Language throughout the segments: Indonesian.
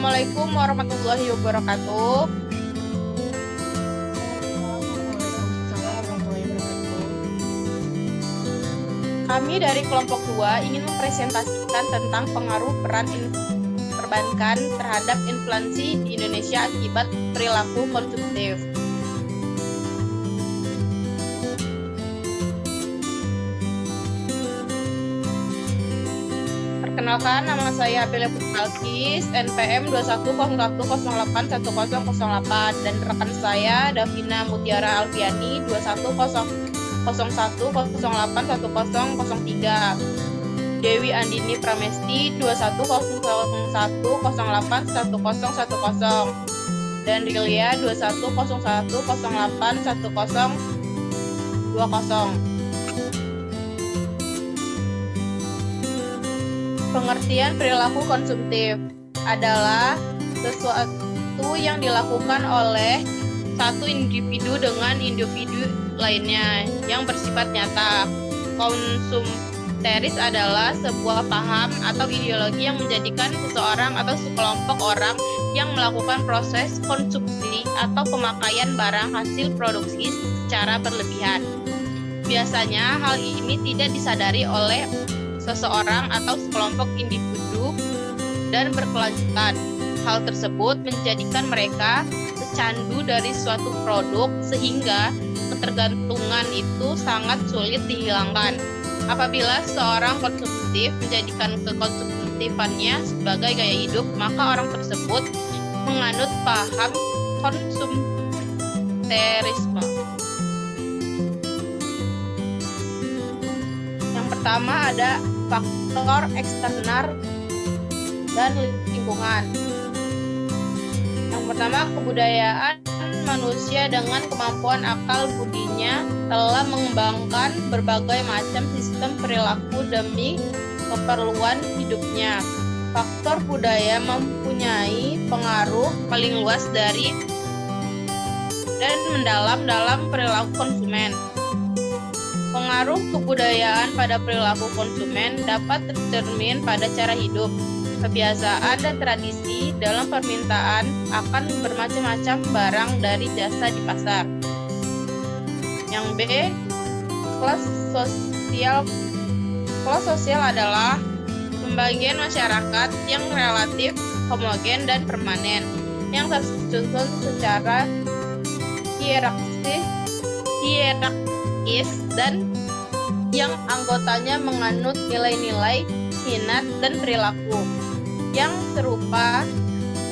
Assalamualaikum warahmatullahi wabarakatuh. Waalaikumsalam warahmatullahi wabarakatuh. Kami dari kelompok 2 ingin mempresentasikan tentang pengaruh peran perbankan terhadap inflasi di Indonesia akibat perilaku konsumtif. Perkenalkan, nama saya Abelia Putri, NPM 2101081008, dan rekan saya Davina Mutiara Alfiani 2101081003, Dewi Andini Pramesti 2101081010, dan Rilia 2101081020. Pengertian perilaku konsumtif adalah sesuatu yang dilakukan oleh satu individu dengan individu lainnya yang bersifat nyata. Konsumteris adalah sebuah paham atau ideologi yang menjadikan seseorang atau sekelompok orang yang melakukan proses konsumsi atau pemakaian barang hasil produksi secara berlebihan. Biasanya hal ini tidak disadari oleh seseorang atau sekelompok individu dan berkelanjutan. Hal tersebut menjadikan mereka tercandu dari suatu produk sehingga ketergantungan itu sangat sulit dihilangkan. Apabila seorang konsumtif menjadikan kekonsumtifannya sebagai gaya hidup, maka orang tersebut menganut paham konsumterisme. Yang pertama ada faktor eksternal dan lingkungan. Yang pertama, kebudayaan manusia dengan kemampuan akal budinya telah mengembangkan berbagai macam sistem perilaku demi keperluan hidupnya. Faktor budaya mempunyai pengaruh paling luas dari dan mendalam dalam perilaku konsumen. Pengaruh kebudayaan pada perilaku konsumen dapat tercermin pada cara hidup, kebiasaan, dan tradisi dalam permintaan akan bermacam-macam barang dari jasa di pasar. Yang B, kelas sosial. Kelas sosial adalah pembagian masyarakat yang relatif homogen dan permanen, yang tersusun secara hierarkis dan yang anggotanya menganut nilai-nilai, minat, dan perilaku yang serupa.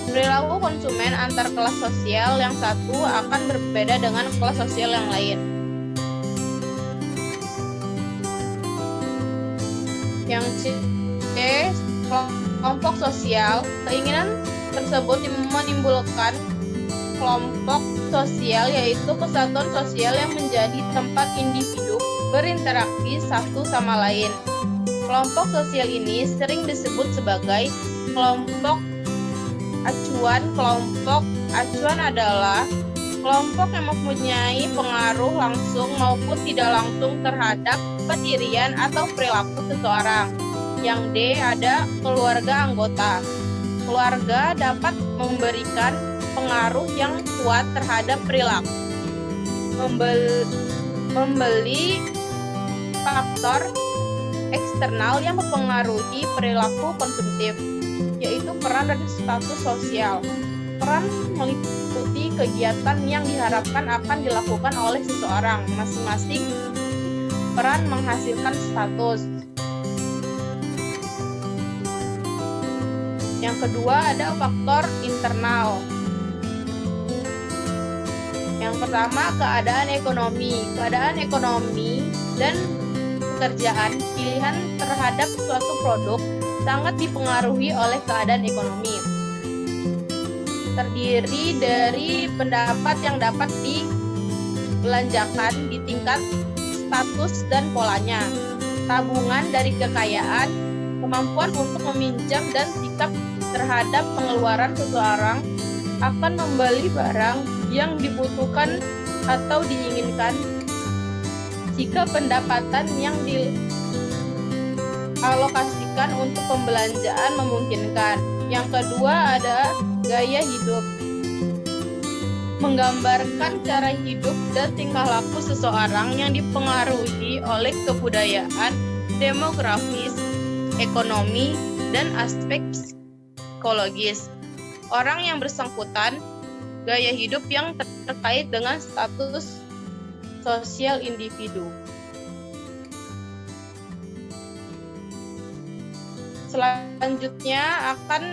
Perilaku konsumen antar kelas sosial yang satu akan berbeda dengan kelas sosial yang lain. Yang C, kelompok sosial. Keinginan tersebut menimbulkan kelompok sosial, yaitu kesatuan sosial yang menjadi tempat individu berinteraksi satu sama lain. Kelompok sosial ini sering disebut sebagai kelompok acuan. Kelompok acuan adalah kelompok yang mempunyai pengaruh langsung maupun tidak langsung terhadap pendirian atau perilaku seseorang. Yang D ada keluarga anggota. Keluarga dapat memberikan pengaruh yang kuat terhadap perilaku. Membeli faktor eksternal yang mempengaruhi perilaku konsumtif, yaitu peran dan status sosial. Peran meliputi kegiatan yang diharapkan akan dilakukan oleh seseorang. Masing-masing peran menghasilkan status. Yang kedua ada faktor internal. Yang pertama, keadaan ekonomi. Keadaan ekonomi dan pekerjaan pilihan terhadap suatu produk sangat dipengaruhi oleh keadaan ekonomi. Terdiri dari pendapat yang dapat dibelanjakan di tingkat status dan polanya, tabungan dari kekayaan, kemampuan untuk meminjam, dan sikap terhadap pengeluaran seseorang akan membeli barang yang dibutuhkan atau diinginkan. Jika pendapatan yang dialokasikan untuk pembelanjaan memungkinkan, Yang kedua ada gaya hidup. Menggambarkan cara hidup dan tingkah laku seseorang yang dipengaruhi oleh kebudayaan, demografis, ekonomi, dan aspek psikologis orang yang bersangkutan, gaya hidup yang terkait dengan status sosial individu. Selanjutnya akan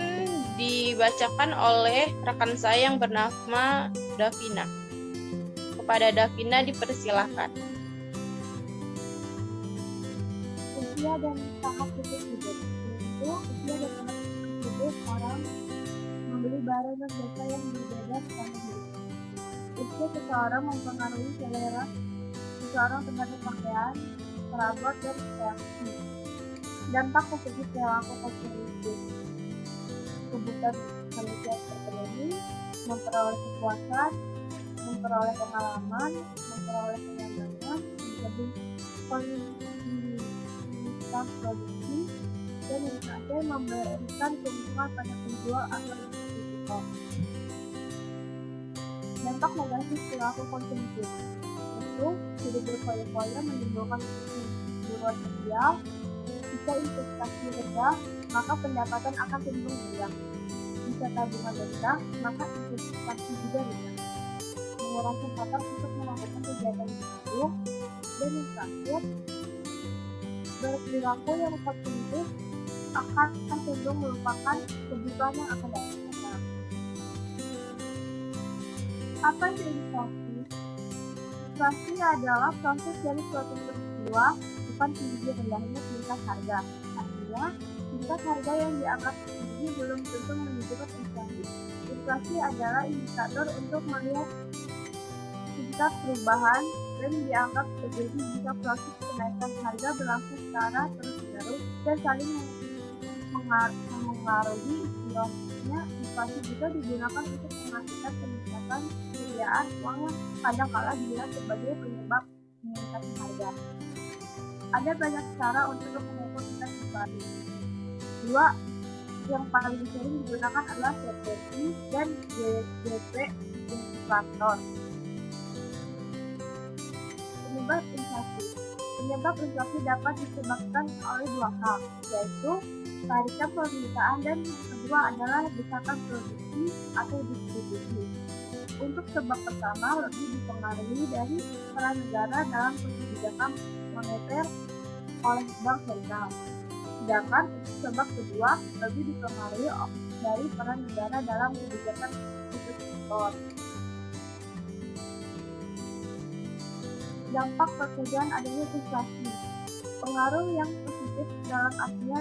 dibacakan oleh rekan saya yang bernama Davina. Kepada Davina dipersilahkan. Usia dan tahap hidup, yaitu usia dan tahap hidup orang membeli barang dan jasa yang berbeda selama hidup. Usia seseorang mempengaruhi selera seseorang terhadap pakaian, perabot, dan kreasi. Dampak positif perilaku kognitif, kebutuhan manusia terpenuhi, memperoleh kepuasan, memperoleh pengalaman, memperoleh kenyamanan, menjadi kontinuitas produksi, dan yang terakhir memberikan keuntungan pada penjual atau distributor. Dampak negatif perilaku konsumtif, yaitu hidup berfoya-foya menimbulkan kecemburuan sosial. Jika investasi rendah, maka pendapatan akan cenderung rendah. Jika tabungan rendah, maka investasi juga rendah. Mengurangi kesempatan untuk melakukan kegiatan baru. Dan yang terakhir, berperilaku yang konsumtif akan cenderung melupakan kebutuhan yang akan datang. Apa itu inflasi? Inflasi adalah proses dari suatu peristiwa bukan tinggi rendahnya tingkat harga. Artinya, tingkat harga yang dianggap tinggi belum tentu menunjukkan inflasi. Inflasi adalah indikator untuk melihat tingkat perubahan dan dianggap terjadi jika proses kenaikan harga berlangsung secara terus-menerus dan saling mengaruhi. Istilahnya, inflasi juga digunakan untuk mengakibatkan peningkatan persediaan uang yang kadang-kala dilihat sebagai penyebab meningkatnya harga. Ada banyak cara untuk mengukur tingkat inflasi. Dua yang paling sering digunakan adalah CPI dan GDP inflator. Penyebab inflasi. Penyebab inflasi dapat disebabkan oleh dua hal, yaitu tarikan permintaan dan yang kedua adalah desakan produksi atau distribusi. Untuk sebab pertama lebih dipengaruhi dari peran negara dalam kebijakan moneter oleh bank sentral. Sedangkan untuk sebab kedua lebih dipengaruhi dari peran negara dalam kebijakan sektor. Dampak pekerjaan adanya inflasi. Pengaruh yang positif dalam artinya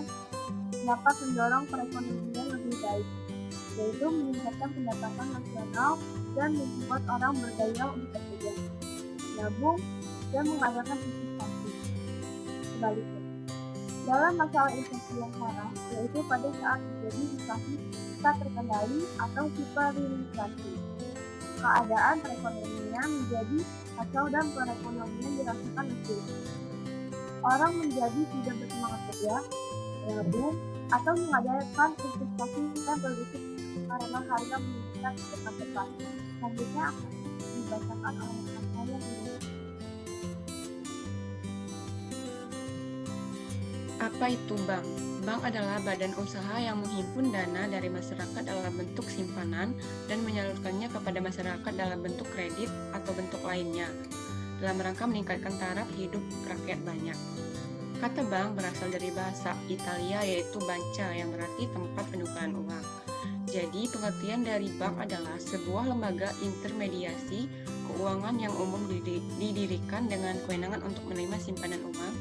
dapat mendorong perekonomian lebih baik, yaitu meningkatkan pendapatan nasional dan membuat orang berdaya untuk bekerja, menabung, dan mengadakan investasi. Sebaliknya, dalam masalah inflasi yang parah, yaitu pada saat terjadi inflasi tak terkendali atau hiperinflasi, keadaan perekonomian menjadi kacau dan perekonomian dirasakan lesu. Orang menjadi tidak bersemangat kerja, menabung, atau mengadakan investasi dan produktif karena harga meningkat cepat-cepat. Selanjutnya akan dibacakan oleh rekan saya ini. Apa itu bank? Bank adalah badan usaha yang menghimpun dana dari masyarakat dalam bentuk simpanan dan menyalurkannya kepada masyarakat dalam bentuk kredit atau bentuk lainnya, dalam rangka meningkatkan taraf hidup rakyat banyak. Kata bank berasal dari bahasa Italia yaitu banca yang berarti tempat penukaran uang. Jadi pengertian dari bank adalah sebuah lembaga intermediasi keuangan yang umum didirikan dengan kewenangan untuk menerima simpanan uang.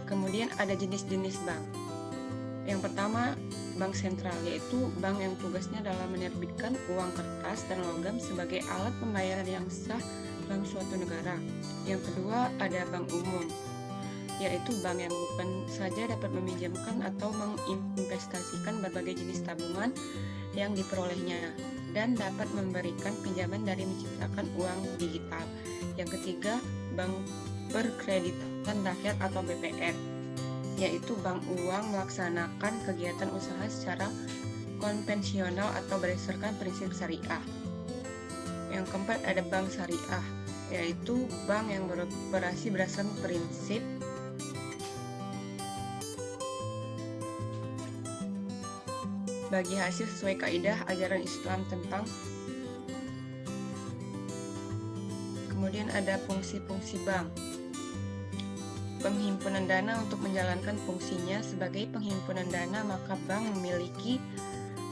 Kemudian ada jenis-jenis bank. Yang pertama, bank sentral, yaitu bank yang tugasnya adalah menerbitkan uang kertas dan logam sebagai alat pembayaran yang sah dalam suatu negara. Yang kedua, ada bank umum, yaitu bank yang bukan saja dapat meminjamkan atau menginvestasikan berbagai jenis tabungan yang diperolehnya dan dapat memberikan pinjaman dari menciptakan uang digital. Yang ketiga, bank perkreditan rakyat atau BPR. yaitu bank uang melaksanakan kegiatan usaha secara konvensional atau berdasarkan prinsip syariah. Yang keempat ada bank syariah, yaitu bank yang beroperasi berdasarkan prinsip bagi hasil sesuai kaidah ajaran Islam tentang. Kemudian ada fungsi-fungsi bank. Penghimpunan dana. Untuk menjalankan fungsinya sebagai penghimpunan dana, maka bank memiliki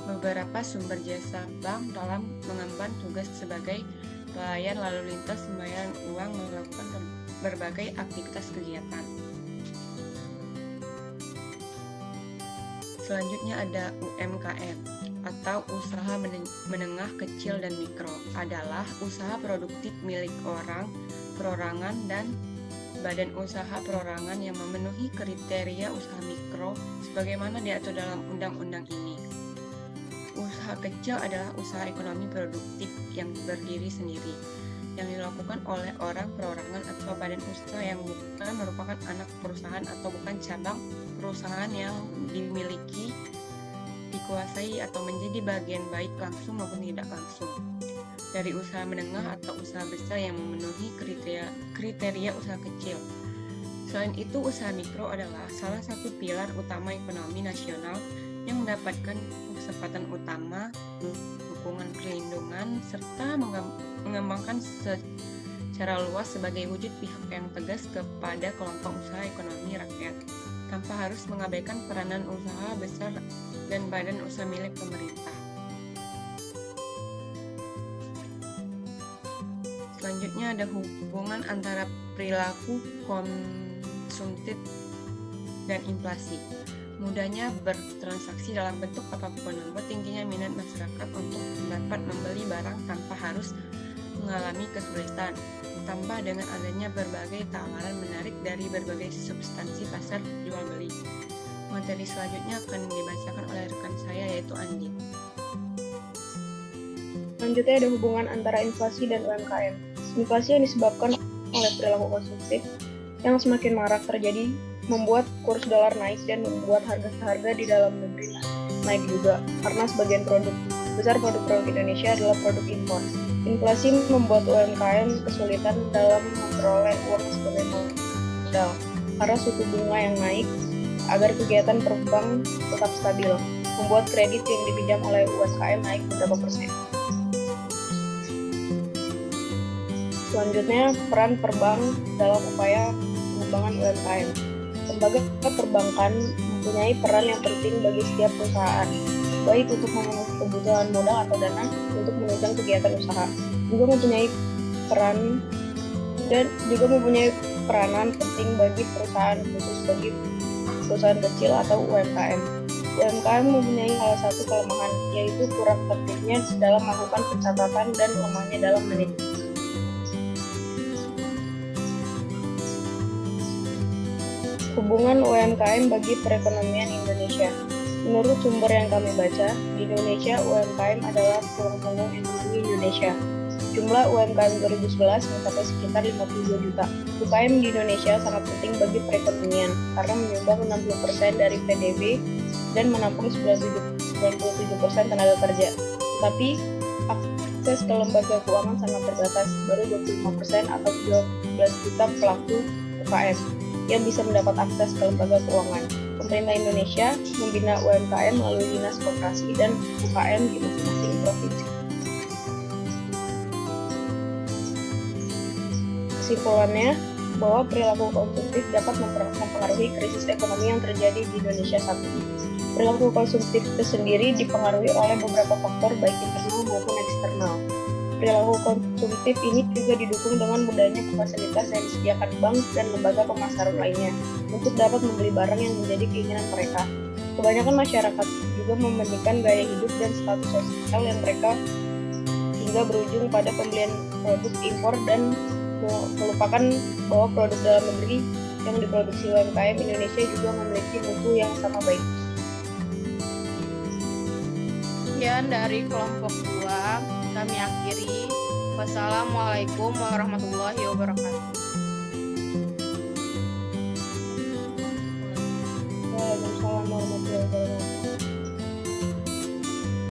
beberapa sumber jasa. Bank dalam mengemban tugas sebagai pelayan lalu lintas pembayaran uang, melakukan berbagai aktivitas kegiatan. Selanjutnya ada UMKM atau usaha menengah kecil dan mikro, adalah usaha produktif milik orang, perorangan, dan badan usaha perorangan yang memenuhi kriteria usaha mikro sebagaimana diatur dalam undang-undang ini. Usaha kecil adalah usaha ekonomi produktif yang berdiri sendiri, yang dilakukan oleh orang, perorangan, atau badan usaha yang bukan merupakan anak perusahaan atau bukan cabang perusahaan yang dimiliki, dikuasai, atau menjadi bagian baik langsung maupun tidak langsung dari usaha menengah atau usaha besar yang memenuhi kriteria usaha kecil. Selain itu, usaha mikro adalah salah satu pilar utama ekonomi nasional yang mendapatkan kesempatan utama, dukungan perlindungan, serta mengembangkan secara luas sebagai wujud pihak yang tegas kepada kelompok usaha ekonomi rakyat, tanpa harus mengabaikan peranan usaha besar dan badan usaha milik pemerintah. Selanjutnya ada hubungan antara perilaku konsumtif dan inflasi. Mudahnya bertransaksi dalam bentuk apapun membuat tingginya minat masyarakat untuk dapat membeli barang tanpa harus mengalami kesulitan. Ditambah dengan adanya berbagai tawaran menarik dari berbagai substansi pasar jual beli. Materi selanjutnya akan dibacakan oleh rekan saya, yaitu Andi. Selanjutnya ada hubungan antara inflasi dan UMKM. Inflasi yang disebabkan oleh perilaku konsumtif yang semakin marak terjadi membuat kurs dolar naik dan membuat harga-harga di dalam negeri naik juga, karena sebagian besar produk Indonesia adalah produk impor. Inflasi membuat UMKM kesulitan dalam memperoleh uang sebagai modal karena suku bunga yang naik agar kegiatan perbank tetap stabil, membuat kredit yang dipinjam oleh UMKM naik beberapa persen. Selanjutnya, peran perbank dalam upaya pengembangan UMKM. Lembaga perbankan mempunyai peran yang penting bagi setiap perusahaan, baik untuk memenuhi kebutuhan modal atau dana untuk menunjang kegiatan usaha. Juga mempunyai peranan penting bagi perusahaan, khusus bagi perusahaan kecil atau UMKM. UMKM mempunyai salah satu kelemahan, yaitu kurang tertibnya dalam melakukan pencatatan dan lemahnya dalam manajemen. Hubungan UMKM bagi perekonomian Indonesia. Menurut sumber yang kami baca, di Indonesia UMKM adalah tulang punggung ekonomi Indonesia. Jumlah UMKM 2011 mencapai sekitar 52 juta. UMKM di Indonesia sangat penting bagi perekonomian karena menyumbang 60% dari PDB dan menampung 97% tenaga kerja. Tetapi akses ke lembaga keuangan sangat terbatas, baru 25% atau 12 juta pelaku UKM yang bisa mendapat akses ke lembaga keuangan. Pemerintah Indonesia membina UMKM melalui Dinas Koperasi dan UKM di masing-masing provinsi. Kesimpulannya, bahwa perilaku konsumtif dapat mempengaruhi krisis ekonomi yang terjadi di Indonesia saat ini. Perilaku konsumtif itu sendiri dipengaruhi oleh beberapa faktor baik internal maupun eksternal. Perilaku konsumtif ini juga didukung dengan mudahnya fasilitas yang disediakan bank dan lembaga pemasaran lainnya untuk dapat membeli barang yang menjadi keinginan mereka. Kebanyakan masyarakat juga membandingkan gaya hidup dan status sosial yang mereka hingga berujung pada pembelian produk impor dan melupakan bahwa produk dalam negeri yang diproduksi UMKM Indonesia juga memiliki mutu yang sama baik. Sekian dari kelompok 2, kami akhiri. Wassalamualaikum warahmatullahi wabarakatuh.